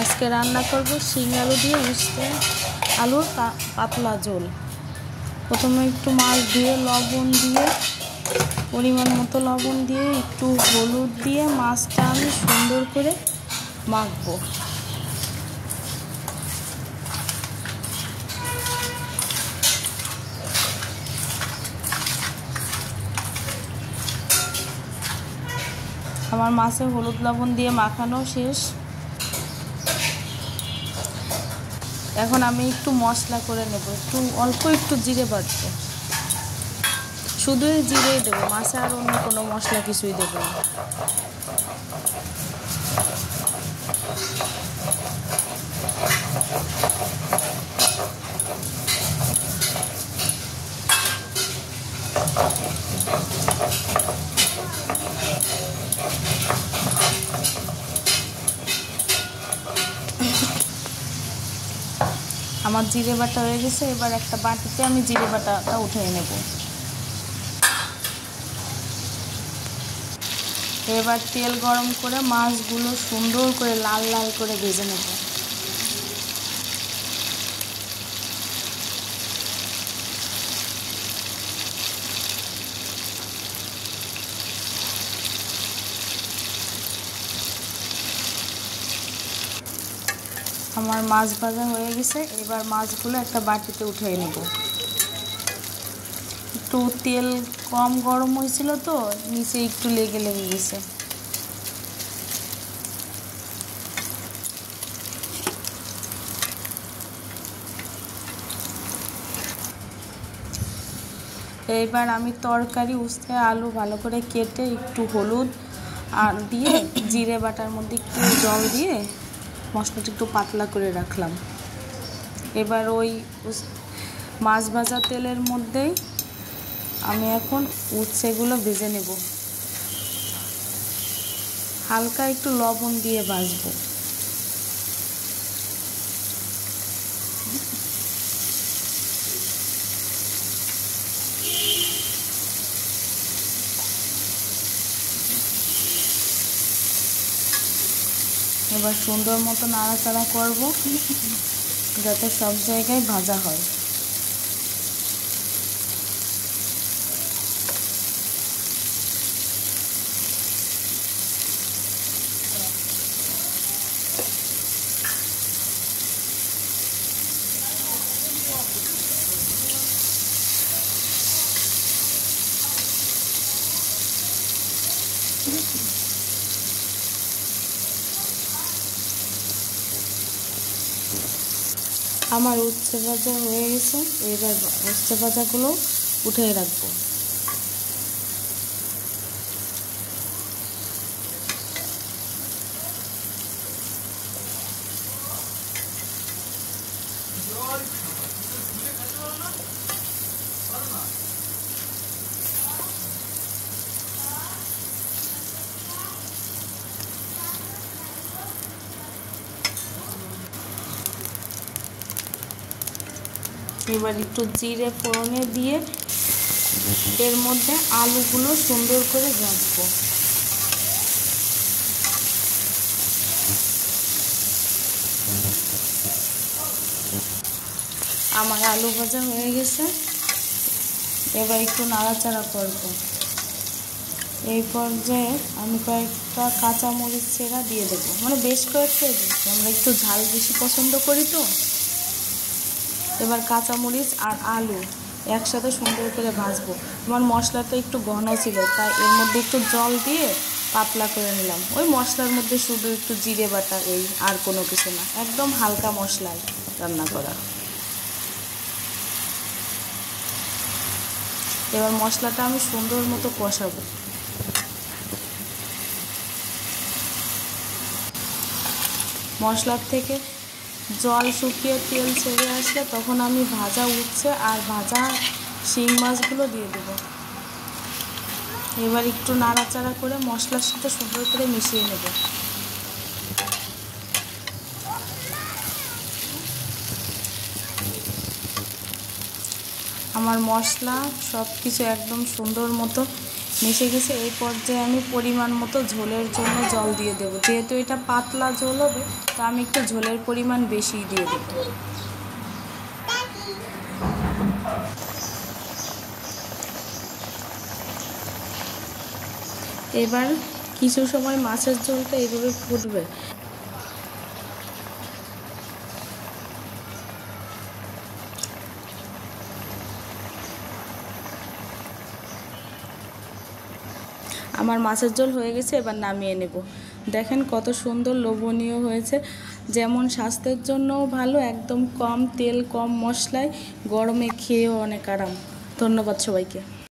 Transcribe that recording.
আজকে রান্না করব শিং আলু দিয়ে উস্তে আলুর পাতলা ঝোল। প্রথমে একটু মাছ দিয়ে লবণ দিয়ে পরিমাণ মতো লবণ দিয়ে একটু হলুদ দিয়ে মাছটা আমি সুন্দর করে মাখবো। আমার মাছে হলুদ লবণ দিয়ে মাখানো শেষ। এখন আমি একটু মশলা করে নেব, অল্প একটু জিরে বাটবো, শুধুই জিরেই দেবো, মাছে আর অন্য কোনো মশলা কিছুই দেবো না। আমার জিরে বাটা হয়ে গেছে, এবার একটা বাটিতে আমি জিরে বাটাটা উঠিয়ে নেব। এবার তেল গরম করে মাছগুলো সুন্দর করে লাল লাল করে ভেজে নেব। আমার মাছ ভাজা হয়ে গেছে, এবার মাছগুলো একটা বাটিতে উঠিয়ে নেব। একটু তেল কম গরম হয়েছিল তো নিচে একটু লেগে গেছে। এইবার আমি তরকারি উস্তে আলু ভালো করে কেটে একটু হলুদ আর দিয়ে জিরে বাটার মধ্যে একটু জল দিয়ে মশলাটা একটু পাতলা করে রাখলাম। এবার ওই মাছ ভাজা তেলের মধ্যেই আমি এখন উচ্ছেগুলো ভেজে নেব, হালকা একটু লবণ দিয়ে ভাজবো। এবার সুন্দর মতো নাড়াচাড়া করব যাতে সব জায়গায় ভাজা হয়। আমার উচ্ছে ভাজা হয়ে গেছে, এবার উচ্ছে ভাজাগুলো উঠিয়ে রাখবো। এবার একটু জিরে ফোড়নে দিয়ে এর মধ্যে আলুগুলো সুন্দর করে ভাজবো। আমার আলু ভাজা হয়ে গেছে, এবার একটু নাড়াচাড়া করব। এই পর্যায়ে আমি কয়েকটা কাঁচামরিচ ছেঁড়া দিয়ে দেবো, মানে বেশ কয়েকটা দেবো, আমরা একটু ঝাল বেশি পছন্দ করি তো। এবার কাঁচামরিচ আর আলু একসাথে সুন্দর করে ভাজবো। আমার মশলাটা একটু ঘন ছিল তাই এর মধ্যে একটু জল দিয়ে পাতলা করে নিলাম। ওই মশলার মধ্যে শুধু একটু জিরে বাটা, এই আর কোনো কিছু না, একদম হালকা মশলায় রান্না করা। এবার মশলাটা আমি সুন্দর মতো কষাবো। মশলার থেকে জল শুকিয়ে তেল ছেড়ে আসলে তখন আমি ভাজা উচ্ছে আর ভাজা শিং মাছগুলো দিয়ে দেব। এবার একটু নাড়াচাড়া করে মশলার সাথে সুন্দর করে মিশিয়ে নেব। আমার মশলা সব কিছু একদম সুন্দর মতো মিশে গেছে। এই পর্যায়ে আমি পরিমাণ মতো ঝোলের জন্য জল দিয়ে দেবো। যেহেতু এটা পাতলা ঝোল হবে, তো আমি একটু ঝোলের পরিমাণ বেশিই দিয়ে দেবো। এবার কিছু সময় মাছের ঝোলটা এইভাবে ফুটবে। আমার মাছের ঝোল হয়ে গেছে, এবার নামিয়ে নেব। দেখেন কত সুন্দর লোভনীয় হয়েছে। যেমন স্বাস্থ্যের জন্যও ভালো, একদম কম তেল কম মশলায় গরমে খেয়েও অনেক আরাম। ধন্যবাদ সবাইকে।